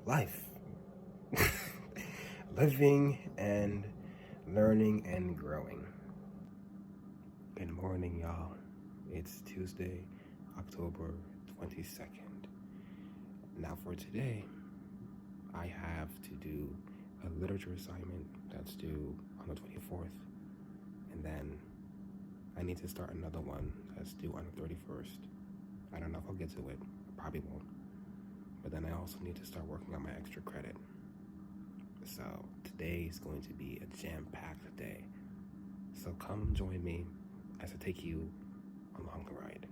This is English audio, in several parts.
life. Living and learning and growing. Good morning, y'all. It's Tuesday, October 22nd. Now for today, I have to do a literature assignment that's due on the 24th. And then I need to start another one that's due on the 31st. I don't know if I'll get to it. I probably won't. But then I also need to start working on my extra credit. So today is going to be a jam-packed day. So come join me as I take you along the ride.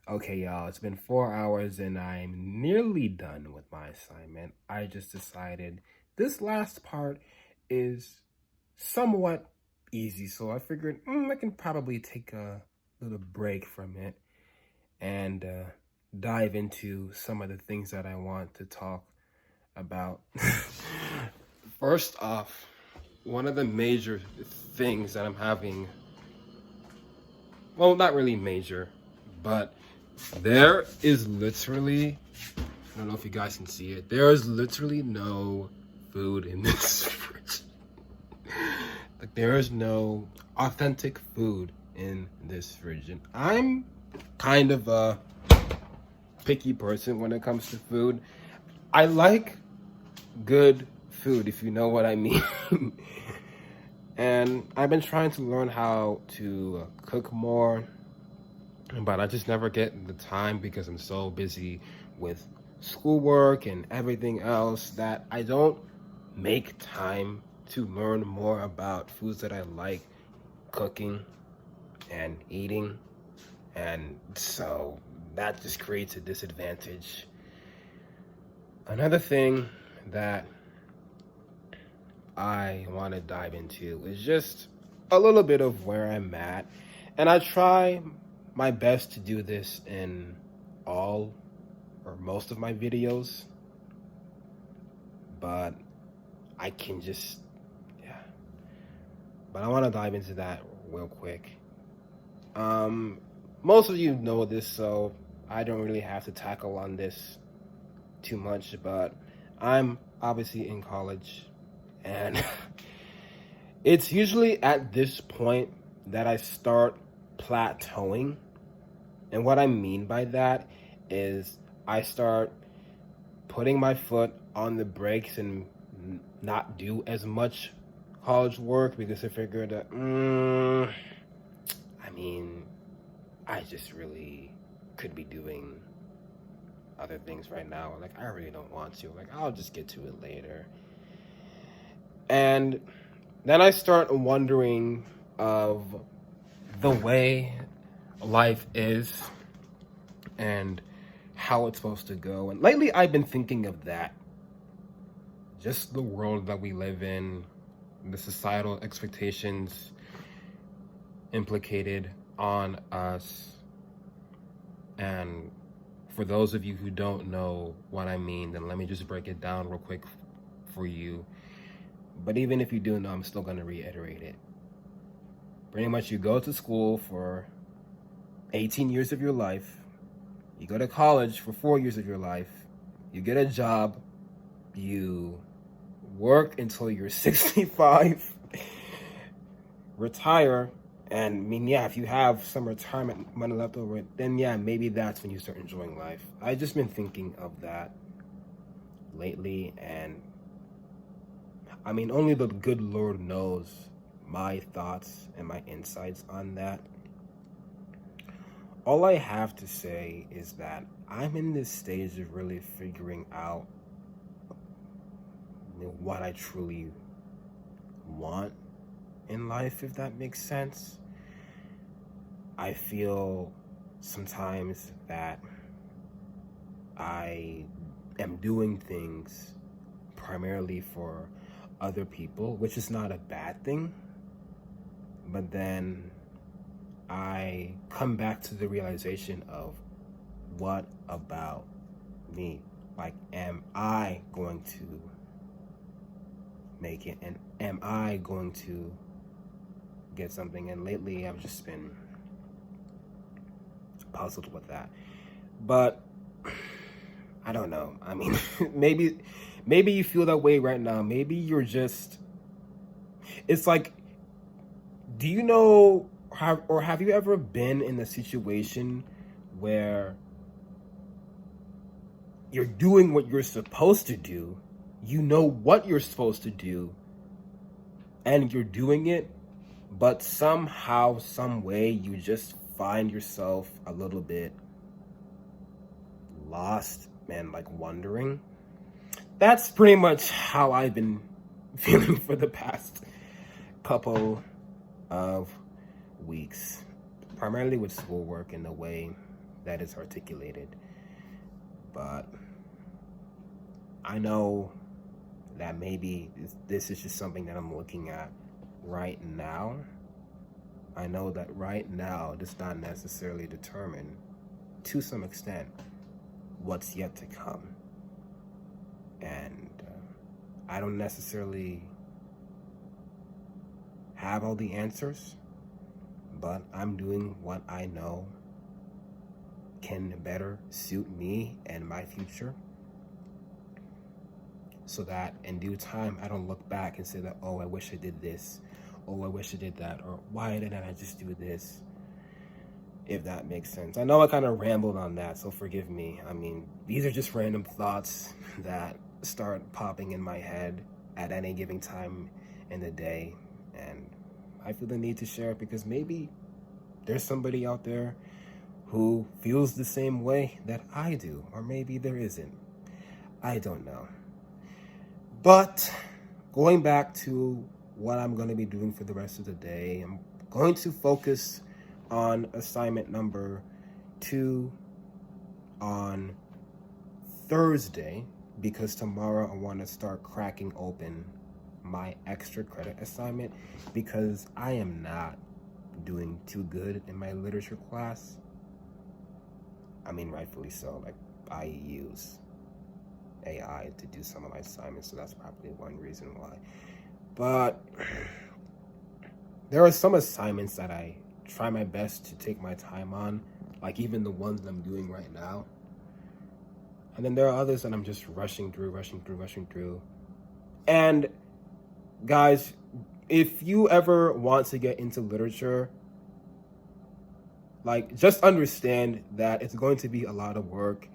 Okay, y'all, it's been 4 hours and I'm nearly done with my assignment. I just decided this last part is somewhat easy, so I figured I can probably take a little break from it and dive into some of the things that I want to talk about. First off, one of the major things that I'm having, well, not really major, but there is literally, I don't know if you guys can see it, there is literally no food in this fridge. Like, there is no authentic food in this fridge. And I'm kind of a picky person when it comes to food. I like good food, if you know what I mean. And I've been trying to learn how to cook more, but I just never get the time because I'm so busy with schoolwork and everything else that I don't make time to learn more about foods that I like cooking and eating. And so that just creates a disadvantage. Another thing that I want to dive into is just a little bit of where I'm at. And I try my best to do this in all or most of my videos, but I can just, but I want to dive into that real quick. Most of you know this, so I don't really have to tackle on this too much, but I'm obviously in college, and it's usually at this point that I start plateauing. And what I mean by that is I start putting my foot on the brakes and not do as much college work because I figured that, I just really could be doing other things right now. Like, I really don't want to. Like, I'll just get to it later. And then I start wondering of the way life is and how it's supposed to go. And lately I've been thinking of that. Just the world that we live in, the societal expectations implicated on us. And for those of you who don't know what I mean, then let me just break it down real quick for you. But even if you do know, I'm still going to reiterate it. Pretty much, you go to school for 18 years of your life. You go to college for 4 years of your life. You get a job. You work until you're 65. Retire. And if you have some retirement money left over, then maybe that's when you start enjoying life. I've just been thinking of that lately, and only the good Lord knows my thoughts and my insights on that. All I have to say is that I'm in this stage of really figuring out what I truly want in life, if that makes sense. I feel sometimes that I am doing things primarily for other people, which is not a bad thing. But then I come back to the realization of, what about me? Like, am I going to make it? And am I going to get something? And lately I've just been puzzled with that. But I don't know. I mean, maybe you feel that way right now. Maybe you're just, it's like, do you know, have you ever been in a situation where you're doing what you're supposed to do, you know what you're supposed to do, and you're doing it, but somehow, some way, you just find yourself a little bit lost and like wondering? That's pretty much how I've been feeling for the past couple of weeks, primarily with schoolwork in the way that is articulated. But I know that maybe this is just something that I'm looking at right now. I know that right now does not necessarily determine, to some extent, what's yet to come. And I don't necessarily have all the answers, but I'm doing what I know can better suit me and my future, so that in due time I don't look back and say that, oh, I wish I did this, oh, I wish I did that, or why didn't I just do this? If that makes sense. I know I kind of rambled on that, so forgive me. I mean, these are just random thoughts that start popping in my head at any given time in the day, and I feel the need to share it because maybe there's somebody out there who feels the same way that I do, or maybe there isn't. I don't know. But going back to what I'm going to be doing for the rest of the day, I'm going to focus on assignment number 2 on Thursday, because tomorrow I want to start cracking open my extra credit assignment, because I am not doing too good in my literature class. I mean, rightfully so. Like, I use AI to do some of my assignments, so that's probably one reason why. But there are some assignments that I try my best to take my time on, like even the ones that I'm doing right now. And then there are others that I'm just rushing through. And guys, if you ever want to get into literature, like, just understand that it's going to be a lot of work,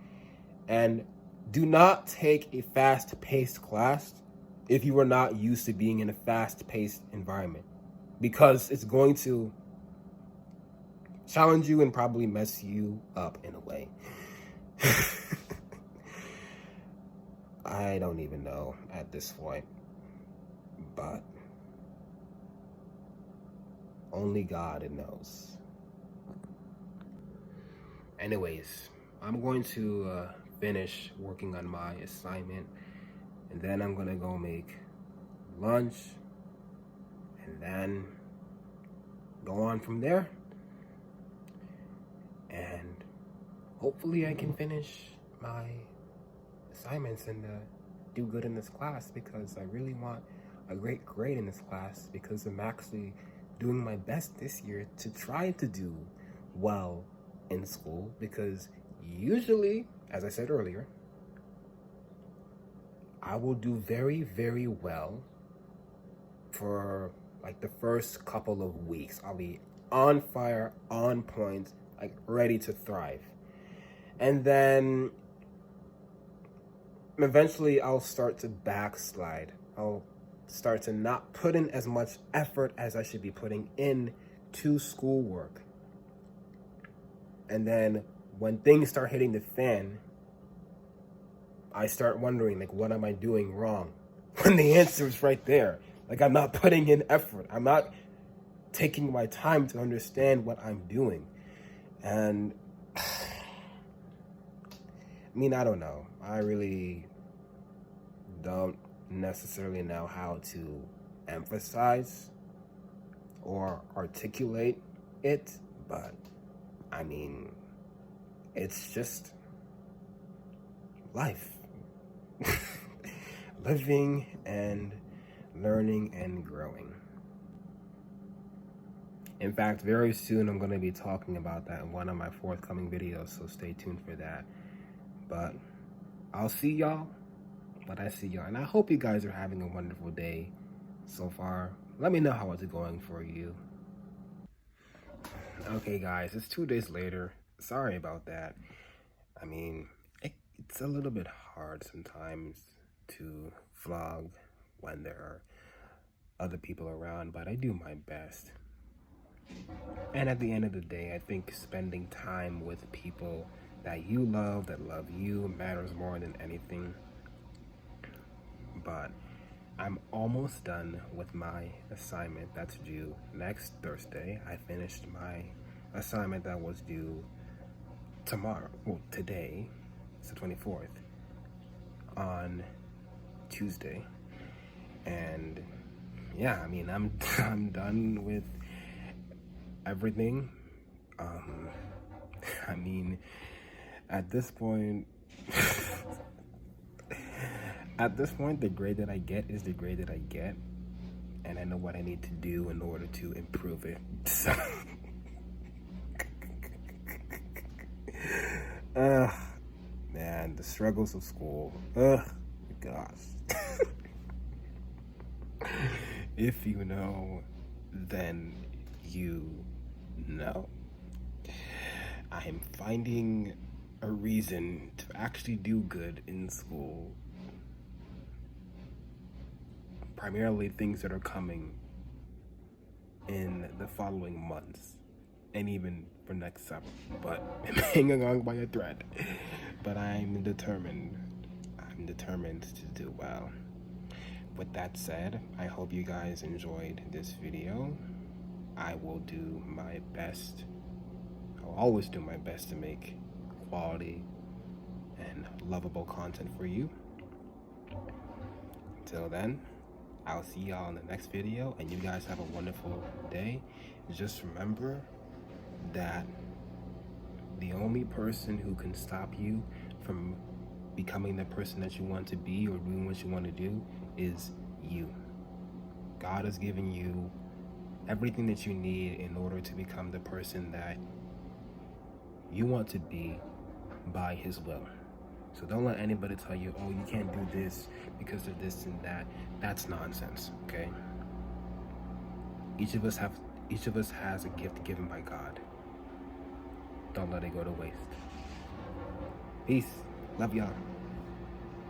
and do not take a fast-paced class if you are not used to being in a fast-paced environment, because it's going to challenge you and probably mess you up in a way. I don't even know at this point, but only God knows. Anyways, I'm going to finish working on my assignment, and then I'm gonna go make lunch, and then go on from there. And hopefully I can finish my assignments and do good in this class, because I really want a great grade in this class, because I'm actually doing my best this year to try to do well in school, because usually, as I said earlier, I will do very, very well for like the first couple of weeks. I'll be on fire, on point, like ready to thrive. And then eventually I'll start to backslide. I'll start to not put in as much effort as I should be putting in to schoolwork. And then when things start hitting the fan, I start wondering, like, what am I doing wrong? When the answer is right there. Like, I'm not putting in effort. I'm not taking my time to understand what I'm doing. And mean, I don't know. I really don't necessarily know how to emphasize or articulate it, but I mean, it's just life. Living and learning and growing. In fact, very soon I'm going to be talking about that in one of my forthcoming videos, so stay tuned for that. But I'll see y'all when I see y'all, and I hope you guys are having a wonderful day so far. Let me know how it's going for you. Okay guys, it's 2 days later. Sorry about that. I mean, it's a little bit hard sometimes to vlog when there are other people around, but I do my best. And at the end of the day, I think spending time with people that you love, that love you, matters more than anything. But I'm almost done with my assignment that's due next Thursday. I finished my assignment that was due tomorrow, well, today, it's the 24th, on Tuesday. And yeah, I mean, I'm done with everything. I mean, at this point, the grade that I get is the grade that I get, and I know what I need to do in order to improve it. So, man, the struggles of school. Gosh. If you know, then you know. I'm finding a reason to actually do good in school. Primarily things that are coming in the following months, and even for next summer. But I'm hanging on by a thread. But I'm determined. I'm determined to do well. With that said, I hope you guys enjoyed this video. I will do my best. I'll always do my best to make quality and lovable content for you. Until then, I'll see y'all in the next video, and you guys have a wonderful day. Just remember that the only person who can stop you from becoming the person that you want to be or doing what you want to do is you. God has given you everything that you need in order to become the person that you want to be by His will. So don't let anybody tell you, oh, you can't do this because of this and that. That's nonsense, okay? Each of us has a gift given by God. Don't let it go to waste. Peace. Love y'all.